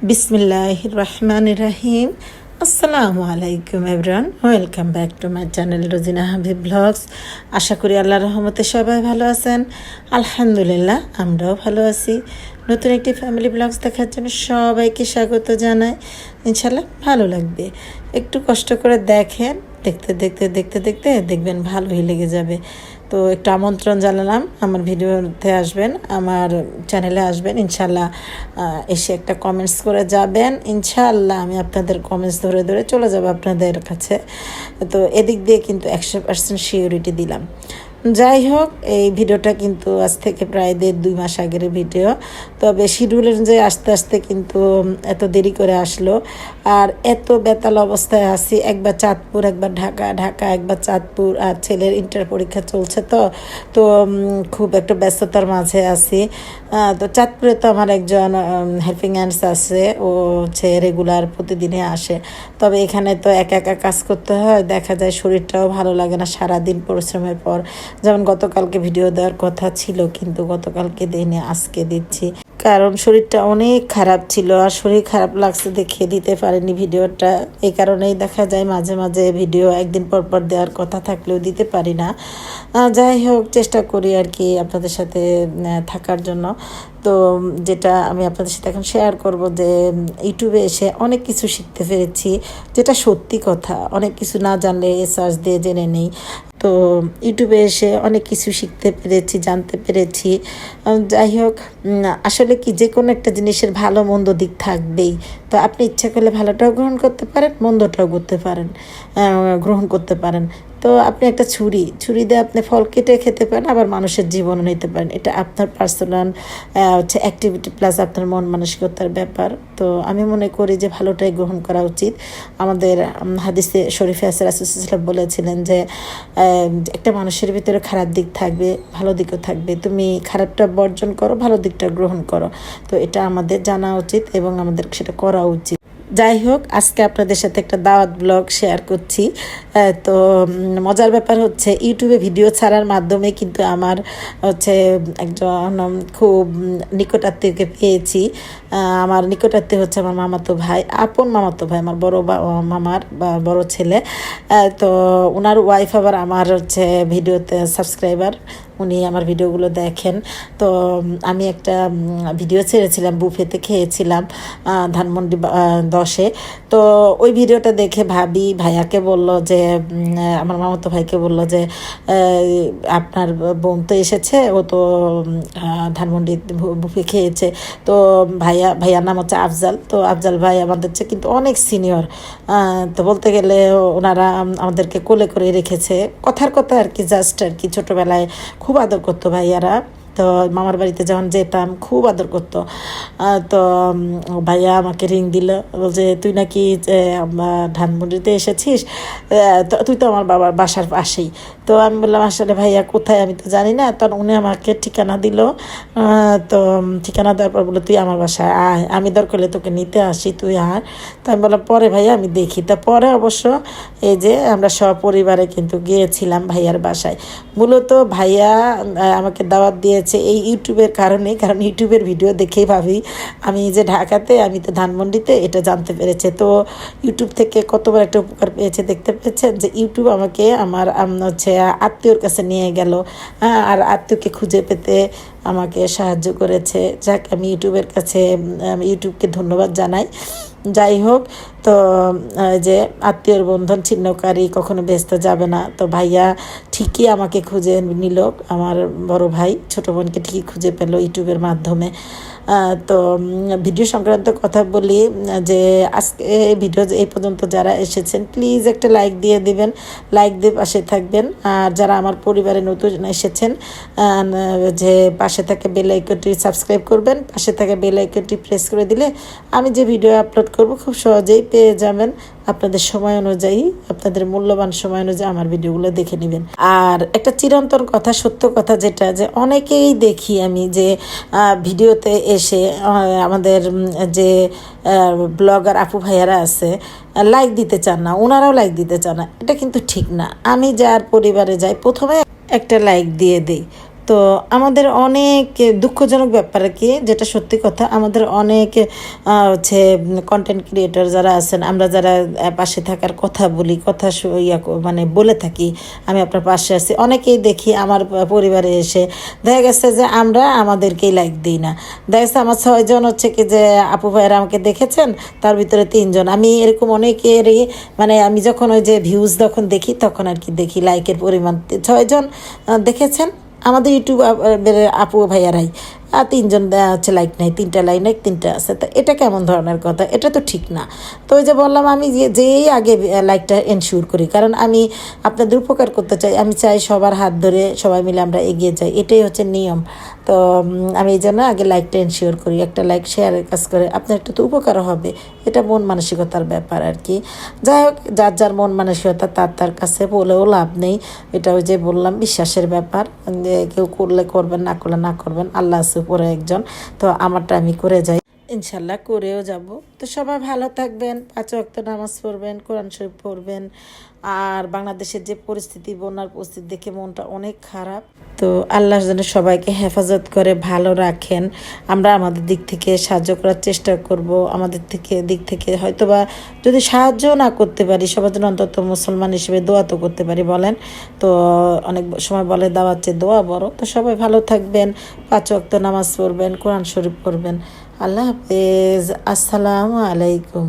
বিসমিল্লাহির রহমানির রহিম। আসসালামু আলাইকুম everyone, welcome back to my channel Rozina Habib blogs. আশা করি আল্লাহর রহমতে সবাই ভালো আছেন। আলহামদুলিল্লাহ, আমরাও ভালো আছি। নতুন একটি ফ্যামিলি ব্লগস দেখার জন্য সবাইকে স্বাগত জানাই। ইনশাল্লাহ ভালো লাগবে, একটু কষ্ট করে দেখেন। দেখতে দেখতে দেখতে দেখতে দেখবেন ভালোই লেগে যাবে। তো একটু আমন্ত্রণ জানালাম, আমার ভিডিওতে আসবেন, আমার চ্যানেলে আসবেন। ইনশাল্লাহ এসে একটা কমেন্টস করে যাবেন। ইনশাল্লাহ আমি আপনাদের কমেন্টস ধরে ধরে চলে যাব আপনাদের কাছে। তো এদিক দিয়ে কিন্তু 100% সিওরিটি দিলাম। যাই হোক, এই ভিডিওটা কিন্তু আজ থেকে প্রায় 1.5-2 মাস আগের ভিডিও। তবে শিডিউল অনুযায়ী আস্তে আস্তে কিন্তু এত দেরি করে আসলো। আর এত বেতাল অবস্থায় আছি, একবার চাঁদপুর, একবার ঢাকা, ঢাকা একবার চাঁদপুর। আর ছেলের ইন্টার পরীক্ষা চলছে, তো তো খুব একটা ব্যস্ততার মাঝে আছি। তো চাঁদপুরে তো আমার একজন হেল্পিং হ্যান্ডস আছে, ও হচ্ছে রেগুলার প্রতিদিনে আসে। তবে এখানে তো একা একা কাজ করতে হয়, দেখা যায় শরীরটাও ভালো লাগে না সারাদিন পরিশ্রমের পর। যেমন গতকালকে ভিডিও দেওয়ার কথা ছিল, কিন্তু গতকালকে দিনে আজকে দিচ্ছি, কারণ শরীরটা অনেক খারাপ ছিল। আর শরীর খারাপ লাগছে দেখে দিতে পারিনি ভিডিওটা। এই কারণেই দেখা যায় মাঝে মাঝে ভিডিও একদিন পর পর দেওয়ার কথা থাকলেও দিতে পারি না। যাই হোক, চেষ্টা করি আর কি আপনাদের সাথে থাকার জন্য। তো যেটা আমি আপনাদের সাথে এখন শেয়ার করব, যে ইউটিউবে এসে অনেক কিছু শিখতে পেরেছি, যেটা সত্যি কথা। অনেক কিছু না জানলে সার্চ দিয়ে জেনে নেই। তো ইউটিউবে এসে অনেক কিছু শিখতে পেরেছি, জানতে পেরেছি। যাই হোক, আসলে কি, যে কোনো একটা জিনিসের ভালো মন্দ দিক থাকবেই। তো আপনি ইচ্ছা করলে ভালোটাও গ্রহণ করতে পারেন, মন্দটাও গ্রহণ করতে পারেন। তো আপনি একটা ছুরি দিয়ে আপনি ফল কেটে খেতে পারেন, আবার মানুষের জীবনও নিতে পারেন। এটা আপনার পার্সোনাল হচ্ছে অ্যাক্টিভিটি প্লাস আপনার মন মানসিকতার ব্যাপার। তো আমি মনে করি যে ভালোটাই গ্রহণ করা উচিত। আমাদের হাদিসে শরীফে রাসূলুল্লাহ বলেছিলেন যে একটা মানুষের ভিতরে খারাপ দিক থাকবে, ভালো দিকও থাকবে। তুমি খারাপটা বর্জন করো, ভালো দিকটা গ্রহণ করো। তো এটা আমাদের জানা উচিত এবং আমাদের সেটা করা উচিত। যাই হোক, আজকে আপনাদের সাথে একটা দাওয়াত ব্লগ শেয়ার করছি। তো মজার ব্যাপার হচ্ছে, ইউটিউবে ভিডিও ছাড়ার মাধ্যমে কিন্তু আমার হচ্ছে একজন খুব নিকটাত্মীয়কে পেয়েছি। আমার নিকটাত্মীয় হচ্ছে আমার মামাতো ভাই, আপন মামাতো ভাই, আমার মামার বড় ছেলে। তো ওনার ওয়াইফ আবার আমার হচ্ছে ভিডিওতে সাবস্ক্রাইবার, উনি আমার ভিডিওগুলো দেখেন। তো আমি একটা ভিডিও ছেড়েছিলাম, বুফেতে খেয়েছিলাম ধানমন্ডি 10-এ। তো ওই ভিডিওটা দেখে ভাইয়াকে বলল যে, আমার মামাতো ভাইকে বলল যে, আপনার বোন তো এসেছে, ও তো ধানমন্ডি বুফে খেয়েছে। তো ভাইয়ার নাম হচ্ছে আফজাল। তো আফজাল ভাই আমাদের চেয়ে কিন্তু অনেক সিনিয়র। তো বলতে গেলে ওনারা আমাদেরকে কোলে করে রেখেছে, কথার কথা আর কি, জাস্ট আর কি। ছোটোবেলায় খুব আদর করতো ভাইয়ারা। তো মামার বাড়িতে যখন যেতাম খুব আদর করতো। তো ভাইয়া আমাকে রিং দিল, বলছে তুই নাকি ধানমন্ডিতে এসেছিস, তুই তো আমার বাবার বাসার পাশেই। তো আমি বললাম আসলে ভাইয়া কোথায় আমি তো জানি না। তখন উনি আমাকে ঠিকানা দিল। তো ঠিকানা দেওয়ার পর বললো তুই আমার বাসায় আয়, আমি দরকার হলে তোকে নিতে আসি, তুই আয়। তো আমি বললাম পরে ভাইয়া আমি দেখি। তা পরে অবশ্য এই যে আমরা সপরিবারে কিন্তু গিয়েছিলাম ভাইয়ার বাসায়। মূলত ভাইয়া আমাকে দাওয়াত দিয়েছে এই ইউটিউবের কারণে, কারণ ইউটিউবের ভিডিও দেখেই ভাবি আমি যে ঢাকাতে, আমি তো ধানমন্ডিতে, এটা জানতে পেরেছে। তো ইউটিউব থেকে কতবার একটা উপকার পেয়েছে, দেখতে পেয়েছেন যে ইউটিউব আমাকে আমার হচ্ছে আত্মীয়র কাছে নিয়ে গেল। আর আত্মীয়কে খুঁজে পেতে আমাকে সাহায্য করেছে। যাক, আমি ইউটিউবকে ধন্যবাদ জানাই। যাই হোক, তো যে আত্মীয়র বন্ধন ছিন্নকারী কখনো ব্যস্ত যাবে না। তো ভাইয়া ঠিকই আমাকে খুঁজে নিল, আমার বড় ভাই ছোটো বোনকে ঠিকই খুঁজে পেল ইউটিউবের মাধ্যমে। তো ভিডিও সংক্রান্ত কথা বলি, যে আজকে ভিডিও এই পর্যন্ত যারা এসেছেন প্লিজ একটা লাইক দিয়ে দিবেন, লাইক দিয়ে পাশে থাকবেন। আর যারা আমার পরিবারে নতুন এসেছেন, যে পাশে থাকে বেল আইকনটি সাবস্ক্রাইব করবেন, পাশে থাকে বেল আইকনটি প্রেস করে দিলে আমি যে ভিডিও আপলোড করব খুব সহজেই পেয়ে যাবেন। আপনাদের সময় অনুযায়ী, আপনাদের মূল্যবান সময় অনুযায়ী আমার ভিডিওগুলো দেখে নেবেন। আর একটা চিরন্তন কথা, সত্য কথা, যেটা যে অনেকেই দেখি আমি যে ভিডিওতে এসে আমাদের যে ব্লগার আপু ভাইয়ারা আছে লাইক দিতে চান না, ওনারাও লাইক দিতে চান না। এটা কিন্তু ঠিক না। আমি যার পরিবারে যাই প্রথমে একটা লাইক দিয়ে দিই, তো আমাদের অনেক দুঃখজনক ব্যাপার আর কি, যেটা সত্যি কথা, আমাদের অনেক হচ্ছে কন্টেন্ট ক্রিয়েটর যারা আছেন, আমরা যারা পাশে থাকার কথা বলি, কথা মানে বলে থাকি আমি আপনার পাশে আছি, অনেকেই দেখি আমার পরিবারে এসে দেখা গেছে যে আমরা আমাদেরকেই লাইক দিই না। দেখা গেছে আমার 6 জন হচ্ছে কি যে আপু ভাইয়েরা আমাকে দেখেছেন, তার ভিতরে 3 জন। আমি এরকম অনেকেরই মানে আমি যখন ওই যে ভিউজ যখন দেখি তখন আর কি দেখি লাইকের পরিমাণ 6 জন দেখেছেন আমাদের ইউটিউব আপু ভাইয়ারাই, আর 3 জন হচ্ছে লাইক নাই, 3টা লাইক নাই, 3টা আছে। তো এটা কেমন ধরনের কথা? এটা তো ঠিক না। তো ওই যে বললাম আমি যেই আগে লাইকটা এনশিওর করি, কারণ আমি আপনাদের উপকার করতে চাই, আমি চাই সবার হাত ধরে সবাই মিলে আমরা এগিয়ে যাই, এটাই হচ্ছে নিয়ম। তো আমি এই জন্য আগে লাইকটা এনশিওর করি, একটা লাইক শেয়ারের কাজ করে আপনার একটা তো উপকার হবে, এটা মন মানসিকতার ব্যাপার আর কি। যাই হোক, যার যার মন মানসিকতা তার তার কাছে বলেও লাভ নেই, এটা ওই যে বললাম বিশ্বাসের ব্যাপার, কেউ করলে করবেন, না করলে না করবেন, আল্লাহ আছে উপরে একজন। তো আমারটা আমি করে যাই, ইনশাল্লাহ করেও যাব। তো সবাই ভালো থাকবেন, 5 ওয়াক্ত নামাজ পড়বেন, কোরআন শরীফ পড়বেন। আর বাংলাদেশের যে পরিস্থিতি, বন্যার পরিস্থিতি দেখে মনটা অনেক খারাপ। তো আল্লাহ যেন সবাইকে হেফাজত করে ভালো রাখেন। আমরা আমাদের দিক থেকে সাহায্য করার চেষ্টা করব, আমাদের দিক থেকে হয়তোবা যদি সাহায্য না করতে পারি, সবার জন্য অন্তত মুসলমান হিসেবে দোয়া তো করতে পারি বলেন। তো অনেক সময় বলে দাওয়ার চেয়ে দোয়া বড়। তো সবাই ভালো থাকবেন, 5 ওয়াক্ত নামাজ পড়বেন, কোরআন শরীফ পড়বেন। আল্লাহ হাফেজ, আসসালামু আলাইকুম।